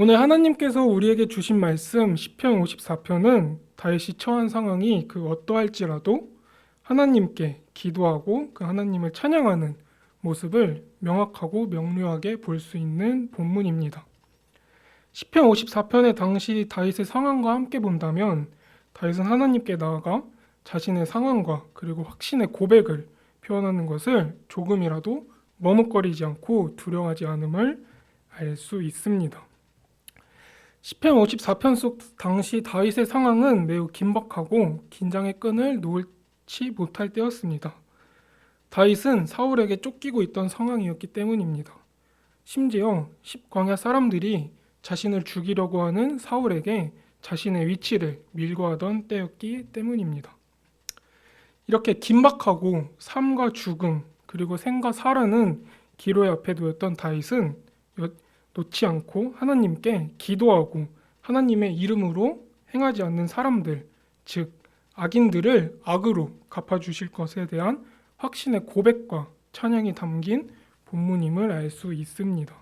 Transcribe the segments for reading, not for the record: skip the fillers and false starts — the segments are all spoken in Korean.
오늘 하나님께서 우리에게 주신 말씀 시편 54편은 다윗이 처한 상황이 그 어떠할지라도 하나님께 기도하고 그 하나님을 찬양하는 모습을 명확하고 명료하게 볼 수 있는 본문입니다. 시편 54편의 당시 다윗의 상황과 함께 본다면 다윗은 하나님께 나아가 자신의 상황과 그리고 확신의 고백을 표현하는 것을 조금이라도 머뭇거리지 않고 두려워하지 않음을 알 수 있습니다. 시편 54편 속 당시 다윗의 상황은 매우 긴박하고 긴장의 끈을 놓지 못할 때였습니다. 다윗은 사울에게 쫓기고 있던 상황이었기 때문입니다. 심지어 십광야 사람들이 자신을 죽이려고 하는 사울에게 자신의 위치를 밀고하던 때였기 때문입니다. 이렇게 긴박하고 삶과 죽음 그리고 생과 사라는 기로의 앞에 놓였던 다윗은 놓지 않고 하나님께 기도하고 하나님의 이름으로 행하지 않는 사람들, 즉 악인들을 악으로 갚아주실 것에 대한 확신의 고백과 찬양이 담긴 본문임을 알 수 있습니다.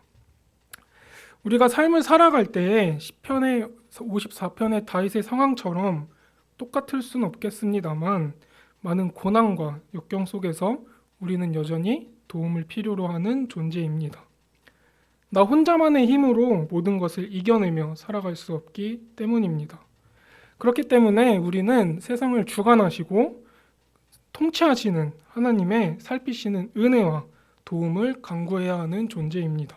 우리가 삶을 살아갈 때에 시편의 54편의 다윗의 상황처럼 똑같을 수는 없겠습니다만 많은 고난과 역경 속에서 우리는 여전히 도움을 필요로 하는 존재입니다. 나 혼자만의 힘으로 모든 것을 이겨내며 살아갈 수 없기 때문입니다. 그렇기 때문에 우리는 세상을 주관하시고 통치하시는 하나님의 살피시는 은혜와 도움을 간구해야 하는 존재입니다.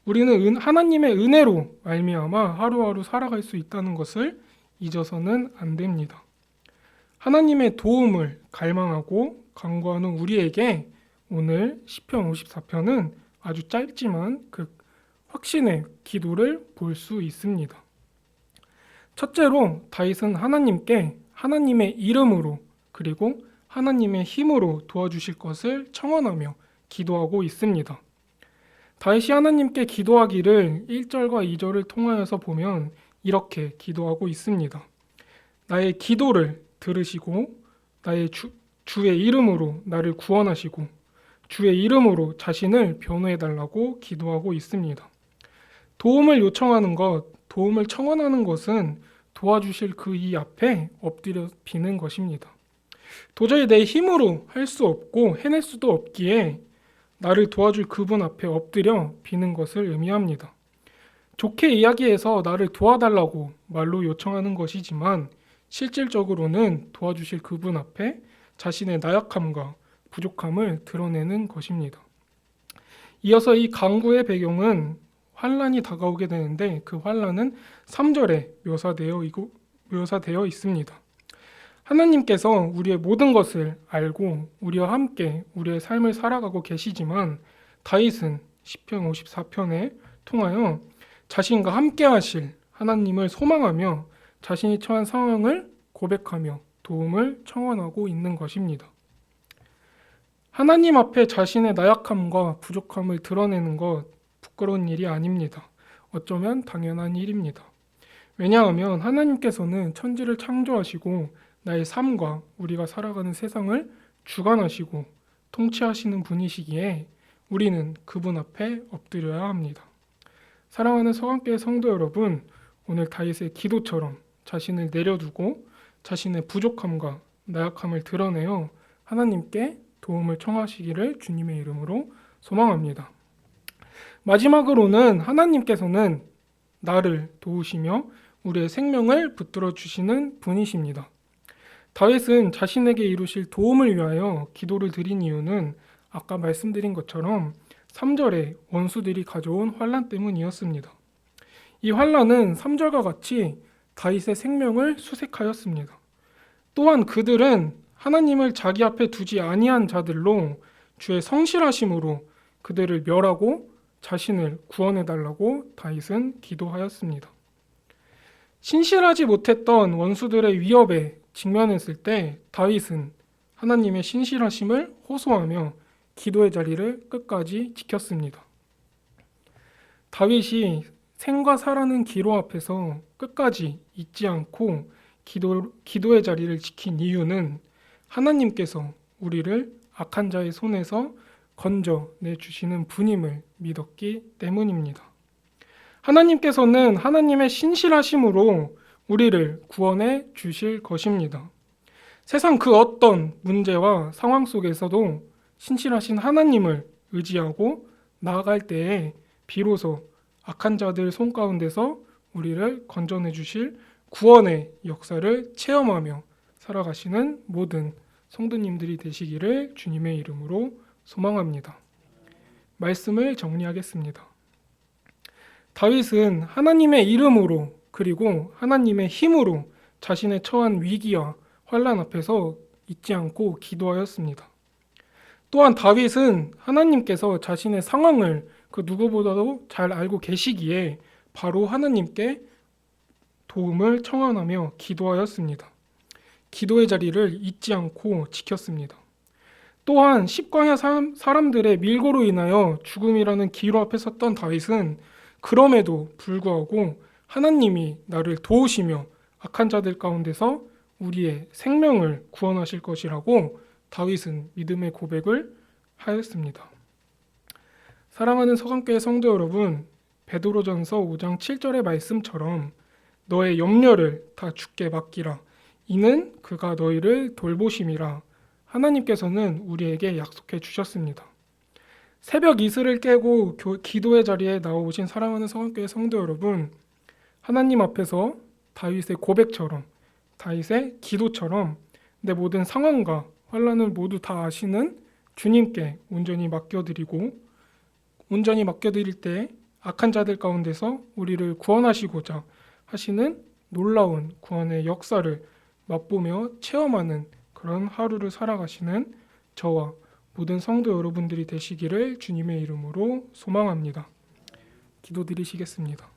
우리는 하나님의 은혜로 말미암아 하루하루 살아갈 수 있다는 것을 잊어서는 안 됩니다. 하나님의 도움을 갈망하고 간구하는 우리에게 오늘 시편 54편은 아주 짧지만 그 확신의 기도를 볼 수 있습니다. 첫째로 다윗은 하나님께 하나님의 이름으로 그리고 하나님의 힘으로 도와주실 것을 청원하며 기도하고 있습니다. 다윗이 하나님께 기도하기를 1절과 2절을 통하여서 보면 이렇게 기도하고 있습니다. 나의 기도를 들으시고 나의 주의 이름으로 나를 구원하시고 주의 이름으로 자신을 변호해달라고 기도하고 있습니다. 도움을 요청하는 것, 도움을 청원하는 것은 도와주실 그 이 앞에 엎드려 비는 것입니다. 도저히 내 힘으로 할 수 없고 해낼 수도 없기에 나를 도와줄 그분 앞에 엎드려 비는 것을 의미합니다. 좋게 이야기해서 나를 도와달라고 말로 요청하는 것이지만 실질적으로는 도와주실 그분 앞에 자신의 나약함과 부족함을 드러내는 것입니다. 이어서 이 간구의 배경은 환란이 다가오게 되는데 그 환란은 3절에 묘사되어 있습니다. 하나님께서 우리의 모든 것을 알고 우리와 함께 우리의 삶을 살아가고 계시지만 다윗은 시편 54편에 통하여 자신과 함께 하실 하나님을 소망하며 자신이 처한 상황을 고백하며 도움을 청원하고 있는 것입니다. 하나님 앞에 자신의 나약함과 부족함을 드러내는 것 부끄러운 일이 아닙니다. 어쩌면 당연한 일입니다. 왜냐하면 하나님께서는 천지를 창조하시고 나의 삶과 우리가 살아가는 세상을 주관하시고 통치하시는 분이시기에 우리는 그분 앞에 엎드려야 합니다. 사랑하는 서강교회 성도 여러분, 오늘 다윗의 기도처럼 자신을 내려두고 자신의 부족함과 나약함을 드러내어 하나님께 도움을 청하시기를 주님의 이름으로 소망합니다. 마지막으로는 하나님께서는 나를 도우시며 우리의 생명을 붙들어 주시는 분이십니다. 다윗은 자신에게 이루실 도움을 위하여 기도를 드린 이유는 아까 말씀드린 것처럼 3절에 원수들이 가져온 환난 때문이었습니다. 이 환난은 3절과 같이 다윗의 생명을 수색하였습니다. 또한 그들은 하나님을 자기 앞에 두지 아니한 자들로 주의 성실하심으로 그들을 멸하고 자신을 구원해달라고 다윗은 기도하였습니다. 신실하지 못했던 원수들의 위협에 직면했을 때 다윗은 하나님의 신실하심을 호소하며 기도의 자리를 끝까지 지켰습니다. 다윗이 생과 사라는 기로 앞에서 끝까지 잊지 않고 기도의 자리를 지킨 이유는 하나님께서 우리를 악한 자의 손에서 건져내 주시는 분임을 믿었기 때문입니다. 하나님께서는 하나님의 신실하심으로 우리를 구원해 주실 것입니다. 세상 그 어떤 문제와 상황 속에서도 신실하신 하나님을 의지하고 나아갈 때에 비로소 악한 자들 손 가운데서 우리를 건져내 주실 구원의 역사를 체험하며 살아가시는 모든 성도님들이 되시기를 주님의 이름으로 소망합니다. 말씀을 정리하겠습니다. 다윗은 하나님의 이름으로 그리고 하나님의 힘으로 자신의 처한 위기와 환난 앞에서 잊지 않고 기도하였습니다. 또한 다윗은 하나님께서 자신의 상황을 그 누구보다도 잘 알고 계시기에 바로 하나님께 도움을 청하며 기도하였습니다. 기도의 자리를 잊지 않고 지켰습니다. 또한 십광야 사람들의 밀고로 인하여 죽음이라는 기로 앞에 섰던 다윗은 그럼에도 불구하고 하나님이 나를 도우시며 악한 자들 가운데서 우리의 생명을 구원하실 것이라고 다윗은 믿음의 고백을 하였습니다. 사랑하는 서강교회 성도 여러분, 베드로전서 5장 7절의 말씀처럼 너의 염려를 다 주께 맡기라. 이는 그가 너희를 돌보심이라. 하나님께서는 우리에게 약속해 주셨습니다. 새벽 이슬을 깨고 기도의 자리에 나오신 사랑하는 서강교회 성도 여러분, 하나님 앞에서 다윗의 고백처럼, 다윗의 기도처럼 내 모든 상황과 환난을 모두 다 아시는 주님께 온전히 맡겨드리고, 온전히 맡겨드릴 때 악한 자들 가운데서 우리를 구원하시고자 하시는 놀라운 구원의 역사를 맛보며 체험하는 그런 하루를 살아가시는 저와 모든 성도 여러분들이 되시기를 주님의 이름으로 소망합니다. 기도드리시겠습니다.